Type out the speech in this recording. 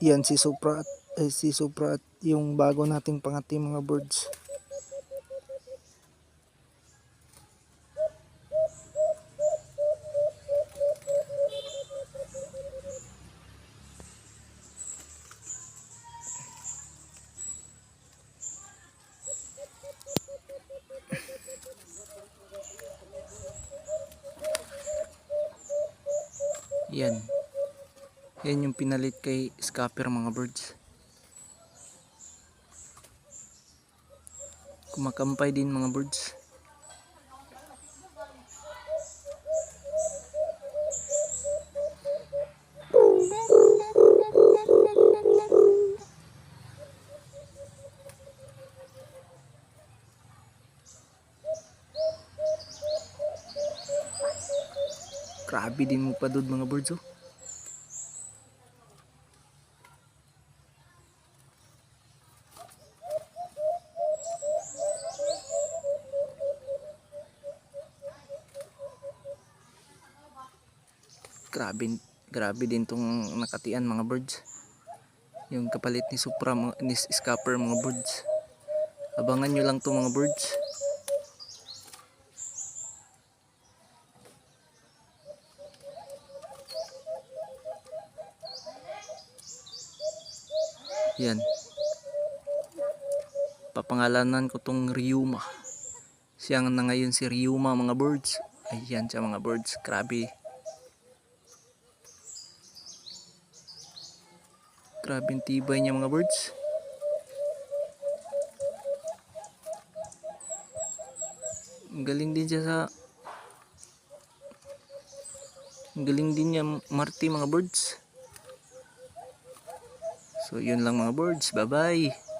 Yan si Supra at yung bago nating pangati mga birds. Yan. Yan yung pinalit kay Scapper mga birds. Kumakampay din mga birds. Grabe din mo padud mga birds oh. Grabe din tong nakatian mga birds. Yung kapalit ni Supra, ni Scapper mga birds. Abangan nyo lang to mga birds. Yan. Papangalanan ko tong Ryuma. Siya na ngayon si Ryuma mga birds. Ayan siya mga birds. Grabe. Grabe yung tibay niya mga birds. Galing din niya Marty mga birds. So yun lang mga birds. Bye bye.